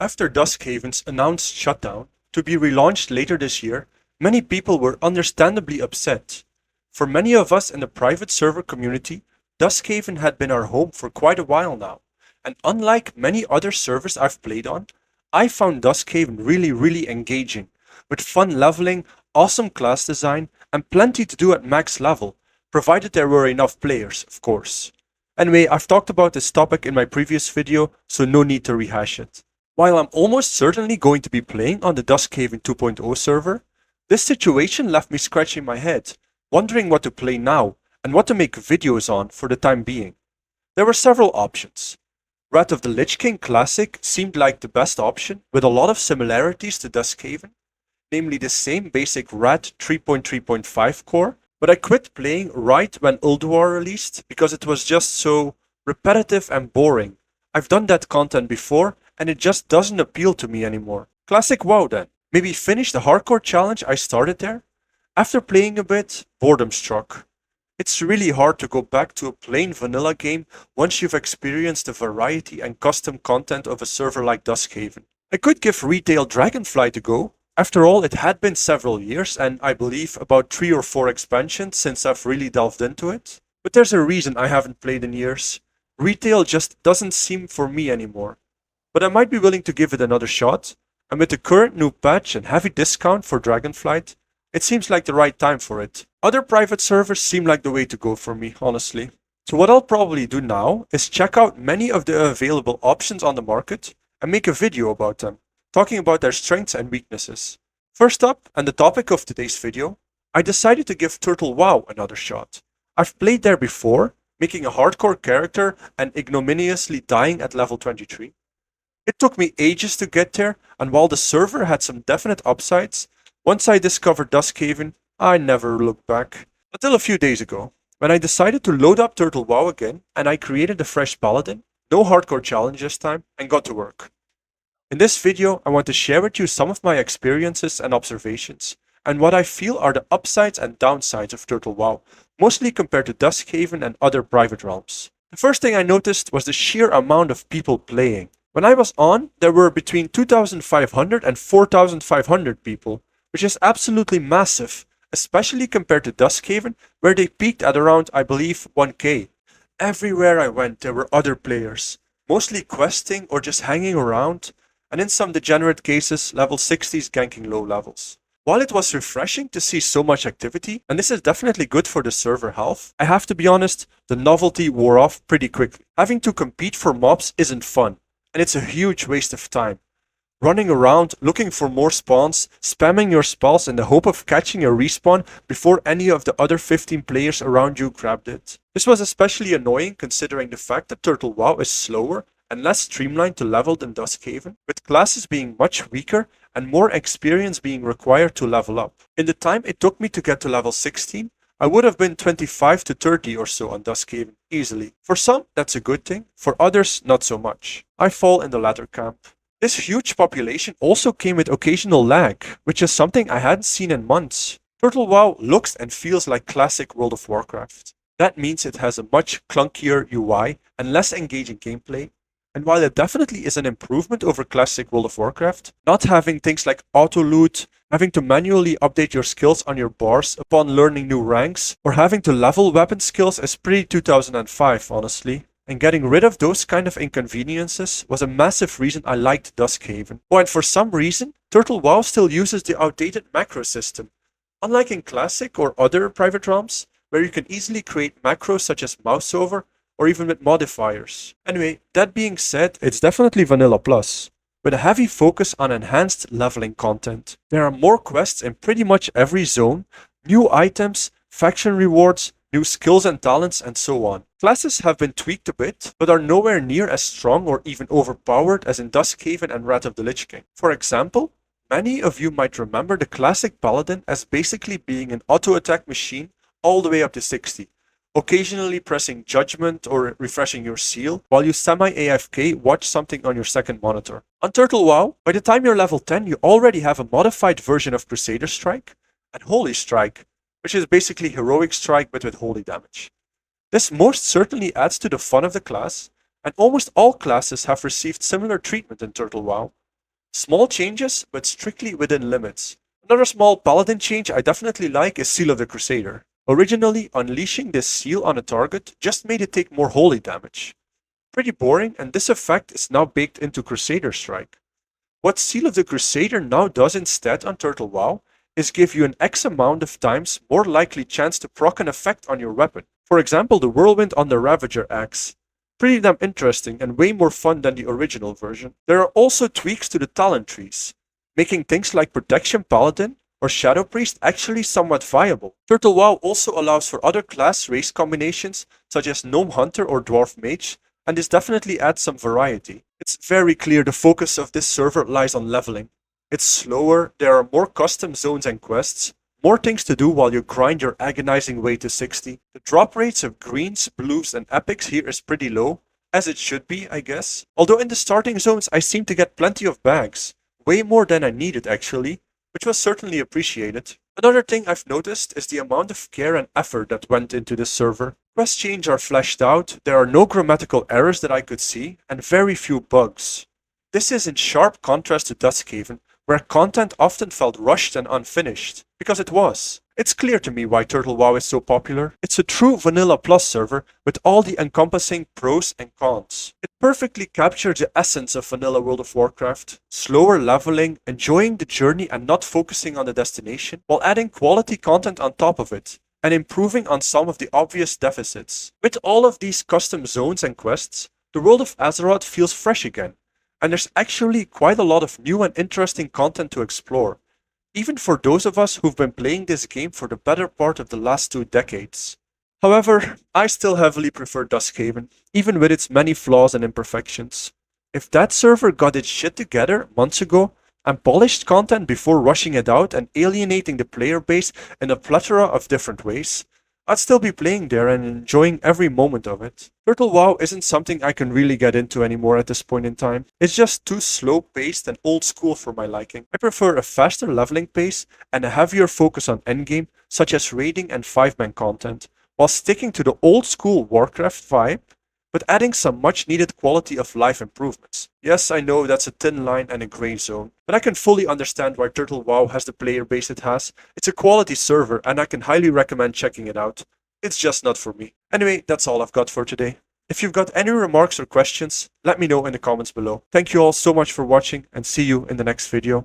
After Duskhaven's announced shutdown, to be relaunched later this year, many people were understandably upset. For many of us in the private server community, Duskhaven had been our home for quite a while now, and unlike many other servers I've played on, I found Duskhaven really engaging, with fun leveling, awesome class design, and plenty to do at max level, provided there were enough players, of course. Anyway, I've talked about this topic in my previous video, so no need to rehash it. While I'm almost certainly going to be playing on the Duskhaven 2.0 server, this situation left me scratching my head, wondering what to play now and what to make videos on for the time being. There were several options. Wrath of the Lich King Classic seemed like the best option, with a lot of similarities to Duskhaven, namely the same basic Wrath 3.3.5 core, but I quit playing right when Ulduar released because it was just so repetitive and boring. I've done that content before and it just doesn't appeal to me anymore. Classic WoW then. Maybe finish the hardcore challenge I started there? After playing a bit, boredom struck. It's really hard to go back to a plain vanilla game once you've experienced the variety and custom content of a server like Duskhaven. I could give retail Dragonflight a go. After all, it had been several years and I believe about 3 or 4 expansions since I've really delved into it. But there's a reason I haven't played in years. Retail just doesn't seem for me anymore. But I might be willing to give it another shot, and with the current new patch and heavy discount for Dragonflight, it seems like the right time for it. Other private servers seem like the way to go for me, honestly. So what I'll probably do now is check out many of the available options on the market and make a video about them, talking about their strengths and weaknesses. First up, and the topic of today's video, I decided to give Turtle WoW another shot. I've played there before, making a hardcore character and ignominiously dying at level 23. It took me ages to get there, and while the server had some definite upsides, once I discovered Duskhaven, I never looked back. Until a few days ago, when I decided to load up Turtle WoW again, and I created a fresh paladin, no hardcore challenge this time, and got to work. In this video, I want to share with you some of my experiences and observations, and what I feel are the upsides and downsides of Turtle WoW, mostly compared to Duskhaven and other private realms. The first thing I noticed was the sheer amount of people playing. When I was on, there were between 2,500 and 4,500 people, which is absolutely massive, especially compared to Duskhaven, where they peaked at around, I believe, 1k. Everywhere I went, there were other players, mostly questing or just hanging around, and in some degenerate cases, level 60s ganking low levels. While it was refreshing to see so much activity, and this is definitely good for the server health, I have to be honest, the novelty wore off pretty quickly. Having to compete for mobs isn't fun, and it's a huge waste of time. Running around, looking for more spawns, spamming your spells in the hope of catching a respawn before any of the other 15 players around you grabbed it. This was especially annoying considering the fact that Turtle WoW is slower and less streamlined to level than Duskhaven, with classes being much weaker and more experience being required to level up. In the time it took me to get to level 16, I would have been 25 to 30 or so on Duskhaven, easily. For some, that's a good thing, for others, not so much. I fall in the latter camp. This huge population also came with occasional lag, which is something I hadn't seen in months. Turtle WoW looks and feels like classic World of Warcraft. That means it has a much clunkier UI and less engaging gameplay. And while it definitely is an improvement over classic World of Warcraft, not having things like auto-loot, having to manually update your skills on your bars upon learning new ranks, or having to level weapon skills is pretty 2005, honestly. And getting rid of those kind of inconveniences was a massive reason I liked Duskhaven. Oh, and for some reason, Turtle WoW still uses the outdated macro system. Unlike in Classic or other private realms, where you can easily create macros such as mouse over, or even with modifiers. Anyway, that being said, it's definitely Vanilla Plus, with a heavy focus on enhanced leveling content. There are more quests in pretty much every zone, new items, faction rewards, new skills and talents, and so on. Classes have been tweaked a bit, but are nowhere near as strong or even overpowered as in Duskhaven and Wrath of the Lich King. For example, many of you might remember the classic Paladin as basically being an auto-attack machine all the way up to 60. Occasionally pressing judgment or refreshing your seal while you semi-AFK watch something on your second monitor. On Turtle WoW, by the time you're level 10 you already have a modified version of Crusader Strike and Holy Strike, which is basically Heroic Strike but with holy damage. This most certainly adds to the fun of the class, and almost all classes have received similar treatment in Turtle WoW, Small changes, but strictly within limits. Another small paladin change I definitely like is Seal of the Crusader. Originally, unleashing this seal on a target just made it take more holy damage. Pretty boring, and this effect is now baked into Crusader Strike. What Seal of the Crusader now does instead on Turtle WoW is give you an X amount of times more likely chance to proc an effect on your weapon. For example, the Whirlwind on the Ravager axe. Pretty damn interesting and way more fun than the original version. There are also tweaks to the talent trees, making things like Protection Paladin or Shadow Priest actually somewhat viable. Turtle WoW also allows for other class race combinations such as Gnome Hunter or Dwarf Mage, and this definitely adds some variety. It's very clear the focus of this server lies on leveling. It's slower, there are more custom zones and quests, more things to do while you grind your agonizing way to 60. The drop rates of greens, blues, and epics here is pretty low, as it should be, I guess. Although in the starting zones I seem to get plenty of bags, way more than I needed actually, which was certainly appreciated. Another thing I've noticed is the amount of care and effort that went into this server. Quest chains are fleshed out, there are no grammatical errors that I could see, and very few bugs. This is in sharp contrast to Duskhaven, where content often felt rushed and unfinished, because it was. It's clear to me why Turtle WoW is so popular. It's a true Vanilla Plus server with all the encompassing pros and cons. It perfectly captures the essence of Vanilla World of Warcraft. Slower leveling, enjoying the journey and not focusing on the destination, while adding quality content on top of it, and improving on some of the obvious deficits. With all of these custom zones and quests, the world of Azeroth feels fresh again, and there's actually quite a lot of new and interesting content to explore, even for those of us who've been playing this game for the better part of the last 2 decades. However, I still heavily prefer Duskhaven, even with its many flaws and imperfections. If that server got its shit together months ago, and polished content before rushing it out and alienating the player base in a plethora of different ways, I'd still be playing there and enjoying every moment of it. Turtle WoW isn't something I can really get into anymore at this point in time. It's just too slow-paced and old school for my liking. I prefer a faster leveling pace and a heavier focus on endgame, such as raiding and 5-man content, while sticking to the old school Warcraft vibe, but adding some much needed quality of life improvements. Yes, I know that's a thin line and a gray zone, but I can fully understand why Turtle WoW has the player base it has. It's a quality server and I can highly recommend checking it out. It's just not for me. Anyway, that's all I've got for today. If you've got any remarks or questions, let me know in the comments below. Thank you all so much for watching and see you in the next video.